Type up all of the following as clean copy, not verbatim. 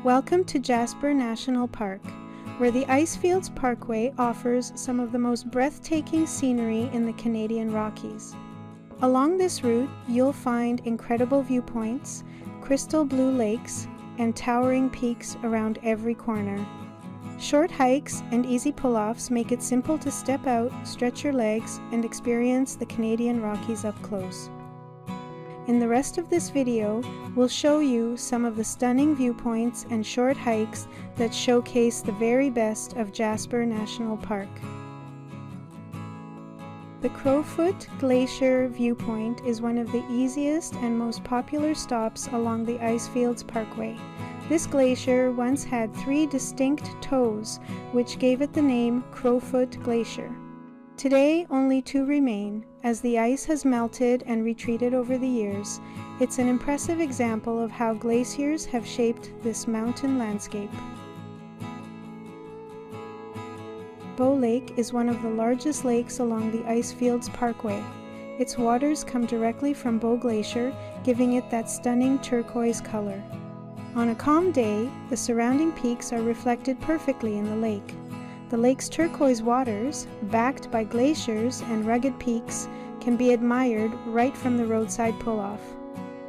Welcome to Jasper National Park, where the Icefields Parkway offers some of the most breathtaking scenery in the Canadian Rockies. Along this route, you'll find incredible viewpoints, crystal blue lakes, and towering peaks around every corner. Short hikes and easy pull-offs make it simple to step out, stretch your legs, and experience the Canadian Rockies up close. In the rest of this video, we'll show you some of the stunning viewpoints and short hikes that showcase the very best of Jasper National Park. The Crowfoot Glacier viewpoint is one of the easiest and most popular stops along the Icefields Parkway. This glacier once had 3 distinct toes, which gave it the name Crowfoot Glacier. Today, only 2 remain. As the ice has melted and retreated over the years, it's an impressive example of how glaciers have shaped this mountain landscape. Bow Lake is one of the largest lakes along the Icefields Parkway. Its waters come directly from Bow Glacier, giving it that stunning turquoise color. On a calm day, the surrounding peaks are reflected perfectly in the lake. The lake's turquoise waters, backed by glaciers and rugged peaks, can be admired right from the roadside pull-off.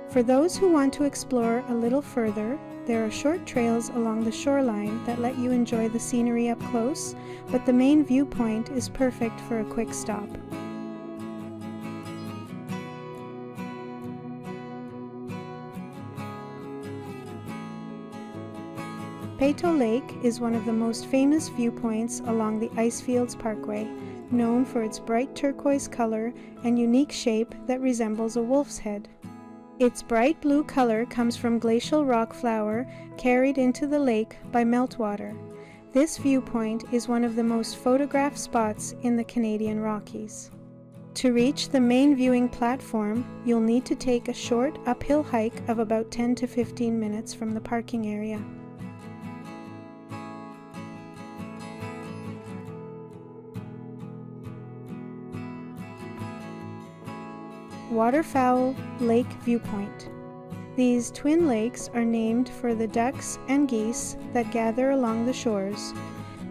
For those who want to explore a little further, there are short trails along the shoreline that let you enjoy the scenery up close, but the main viewpoint is perfect for a quick stop. Peyto Lake is one of the most famous viewpoints along the Icefields Parkway, known for its bright turquoise color and unique shape that resembles a wolf's head. Its bright blue color comes from glacial rock flour carried into the lake by meltwater. This viewpoint is one of the most photographed spots in the Canadian Rockies. To reach the main viewing platform, you'll need to take a short uphill hike of about 10 to 15 minutes from the parking area. Waterfowl Lake Viewpoint. These twin lakes are named for the ducks and geese that gather along the shores.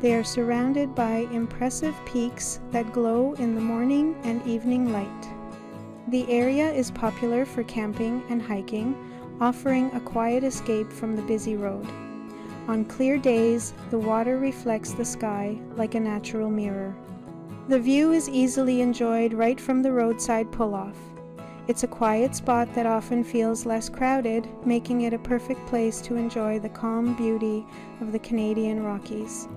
They are surrounded by impressive peaks that glow in the morning and evening light. The area is popular for camping and hiking, offering a quiet escape from the busy road. On clear days, the water reflects the sky like a natural mirror. The view is easily enjoyed right from the roadside pull-off. It's a quiet spot that often feels less crowded, making it a perfect place to enjoy the calm beauty of the Canadian Rockies.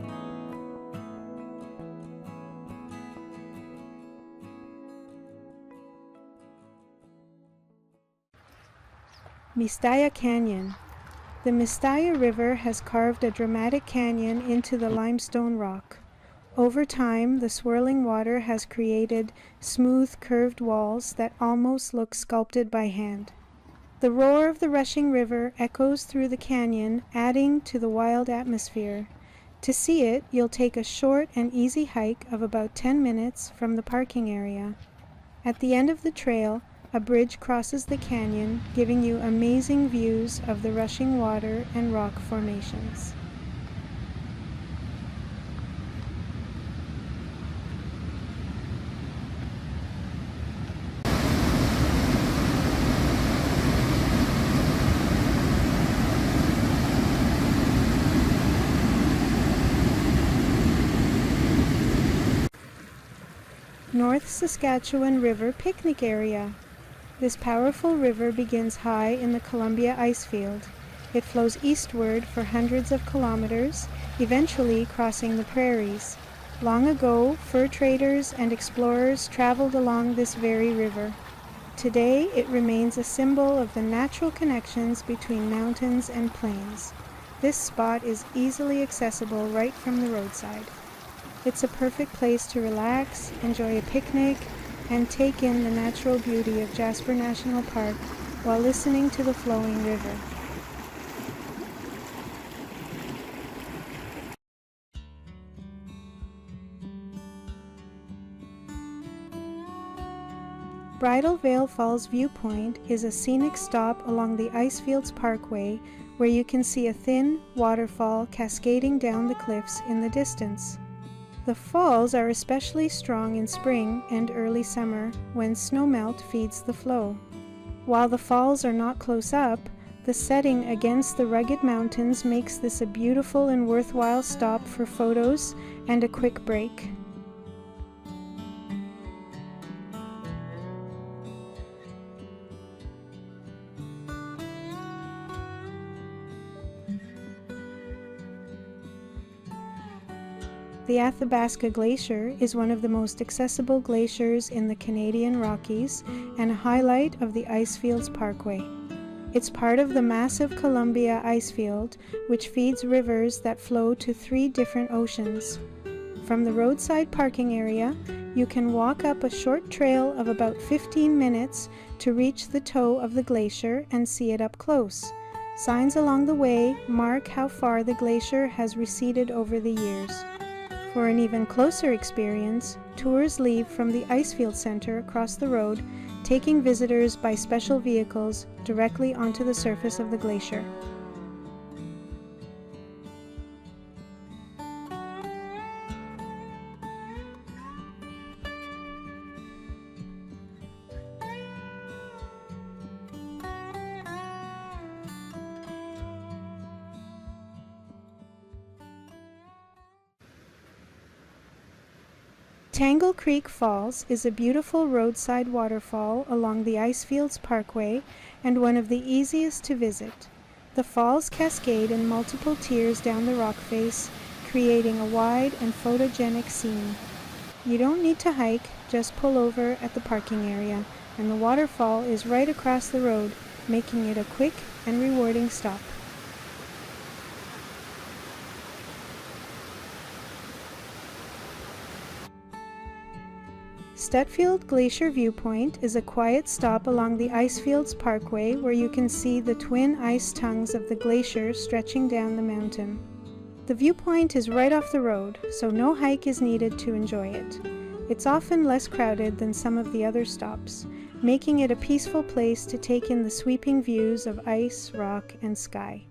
Mistaya Canyon. The Mistaya River has carved a dramatic canyon into the limestone rock. Over time, the swirling water has created smooth, curved walls that almost look sculpted by hand. The roar of the rushing river echoes through the canyon, adding to the wild atmosphere. To see it, you'll take a short and easy hike of about 10 minutes from the parking area. At the end of the trail, a bridge crosses the canyon, giving you amazing views of the rushing water and rock formations. North Saskatchewan River Picnic Area. This powerful river begins high in the Columbia Icefield. It flows eastward for hundreds of kilometers, eventually crossing the prairies. Long ago, fur traders and explorers traveled along this very river. Today, it remains a symbol of the natural connections between mountains and plains. This spot is easily accessible right from the roadside. It's a perfect place to relax, enjoy a picnic, and take in the natural beauty of Jasper National Park while listening to the flowing river. Bridal Falls Viewpoint is a scenic stop along the Icefields Parkway where you can see a thin waterfall cascading down the cliffs in the distance. The falls are especially strong in spring and early summer when snowmelt feeds the flow. While the falls are not close up, the setting against the rugged mountains makes this a beautiful and worthwhile stop for photos and a quick break. The Athabasca Glacier is one of the most accessible glaciers in the Canadian Rockies and a highlight of the Icefields Parkway. It's part of the massive Columbia Icefield, which feeds rivers that flow to 3 different oceans. From the roadside parking area, you can walk up a short trail of about 15 minutes to reach the toe of the glacier and see it up close. Signs along the way mark how far the glacier has receded over the years. For an even closer experience, tours leave from the Icefield Center across the road, taking visitors by special vehicles directly onto the surface of the glacier. Tangle Creek Falls is a beautiful roadside waterfall along the Icefields Parkway and one of the easiest to visit. The falls cascade in multiple tiers down the rock face, creating a wide and photogenic scene. You don't need to hike, just pull over at the parking area, and the waterfall is right across the road, making it a quick and rewarding stop. Stutfield Glacier Viewpoint is a quiet stop along the Icefields Parkway where you can see the twin ice tongues of the glacier stretching down the mountain. The viewpoint is right off the road, so no hike is needed to enjoy it. It's often less crowded than some of the other stops, making it a peaceful place to take in the sweeping views of ice, rock, and sky.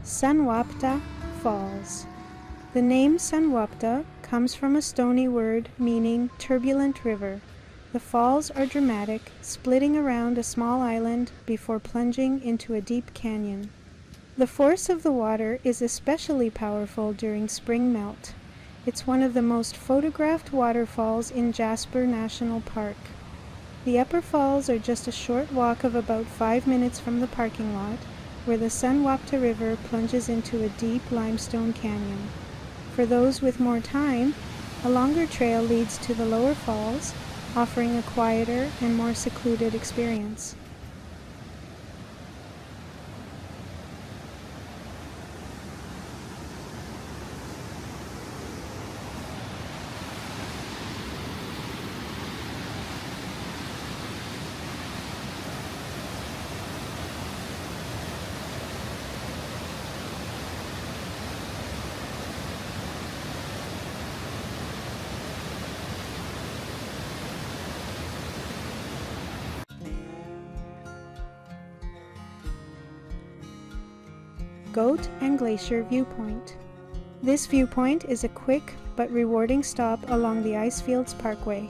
Sunwapta Falls. The name Sunwapta comes from a stony word meaning turbulent river. The falls are dramatic, splitting around a small island before plunging into a deep canyon. The force of the water is especially powerful during spring melt. It's one of the most photographed waterfalls in Jasper National Park. The upper falls are just a short walk of about 5 minutes from the parking lot, where the Sunwapta River plunges into a deep limestone canyon. For those with more time, a longer trail leads to the lower falls, offering a quieter and more secluded experience. Goat and Glacier Viewpoint. This viewpoint is a quick but rewarding stop along the Icefields Parkway.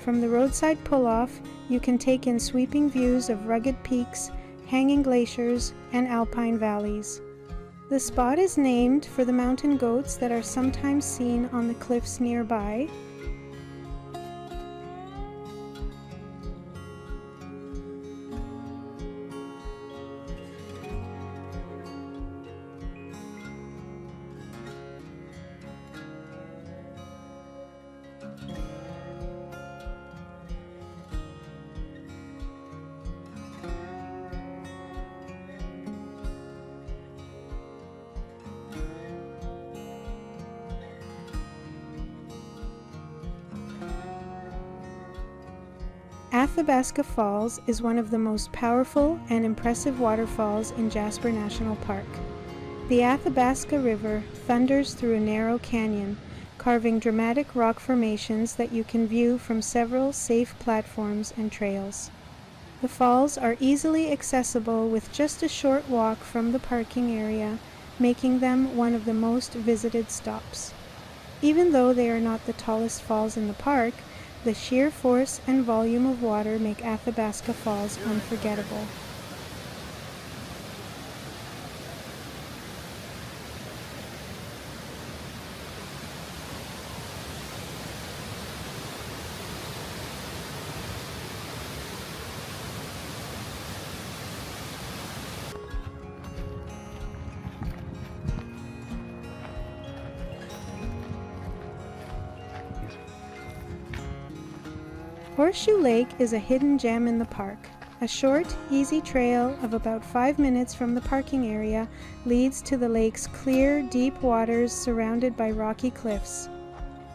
From the roadside pull-off, you can take in sweeping views of rugged peaks, hanging glaciers, and alpine valleys. The spot is named for the mountain goats that are sometimes seen on the cliffs nearby. Athabasca Falls is one of the most powerful and impressive waterfalls in Jasper National Park. The Athabasca River thunders through a narrow canyon, carving dramatic rock formations that you can view from several safe platforms and trails. The falls are easily accessible with just a short walk from the parking area, making them one of the most visited stops. Even though they are not the tallest falls in the park, the sheer force and volume of water make Athabasca Falls unforgettable. Horseshoe Lake is a hidden gem in the park. A short, easy trail of about 5 minutes from the parking area leads to the lake's clear, deep waters surrounded by rocky cliffs.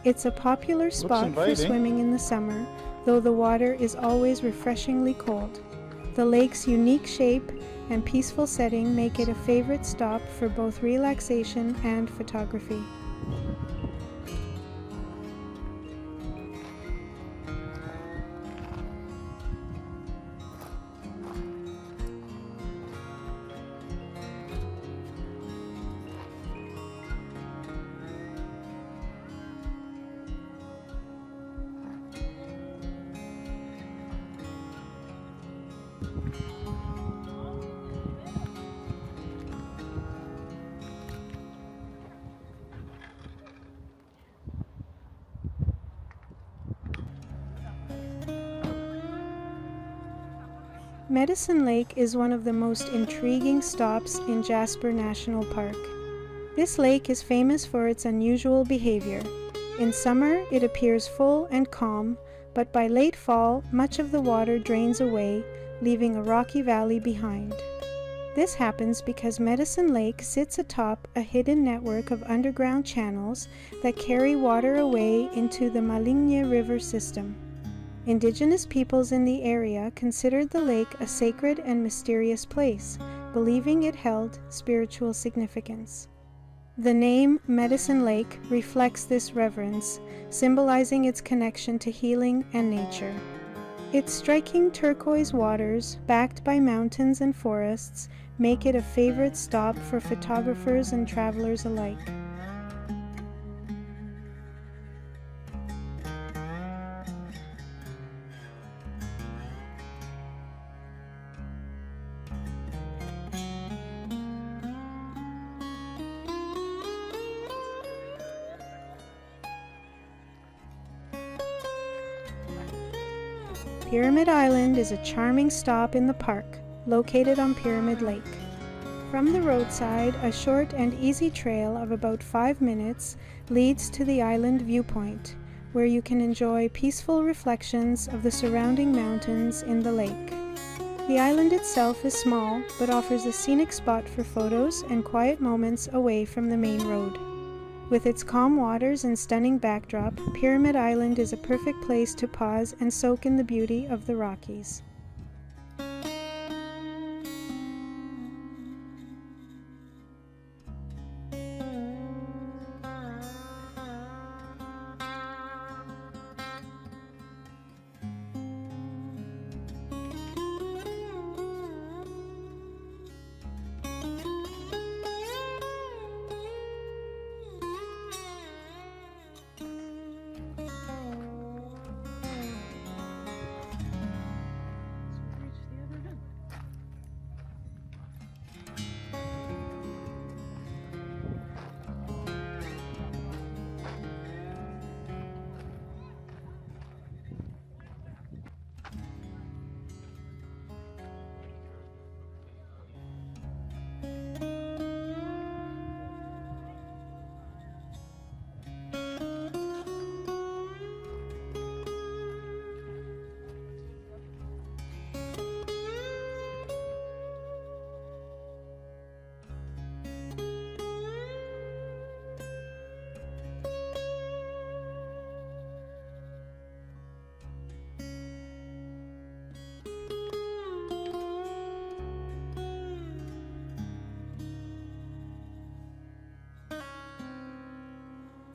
It's a popular spot for swimming in the summer, though the water is always refreshingly cold. The lake's unique shape and peaceful setting make it a favorite stop for both relaxation and photography. Medicine Lake is one of the most intriguing stops in Jasper National Park. This lake is famous for its unusual behavior. In summer, it appears full and calm, but by late fall, much of the water drains away, leaving a rocky valley behind. This happens because Medicine Lake sits atop a hidden network of underground channels that carry water away into the Maligne River system. Indigenous peoples in the area considered the lake a sacred and mysterious place, believing it held spiritual significance. The name Medicine Lake reflects this reverence, symbolizing its connection to healing and nature. Its striking turquoise waters, backed by mountains and forests, make it a favorite stop for photographers and travelers alike. Pyramid Island is a charming stop in the park, located on Pyramid Lake. From the roadside, a short and easy trail of about 5 minutes leads to the island viewpoint, where you can enjoy peaceful reflections of the surrounding mountains in the lake. The island itself is small, but offers a scenic spot for photos and quiet moments away from the main road. With its calm waters and stunning backdrop, Pyramid Island is a perfect place to pause and soak in the beauty of the Rockies.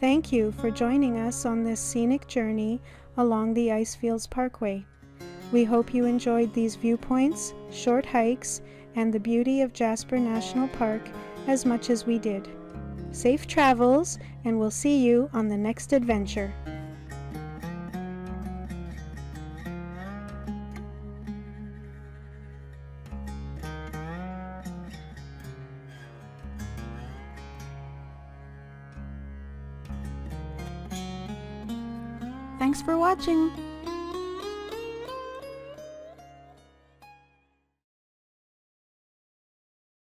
Thank you for joining us on this scenic journey along the Icefields Parkway. We hope you enjoyed these viewpoints, short hikes, and the beauty of Jasper National Park as much as we did. Safe travels, and we'll see you on the next adventure. Thanks for watching.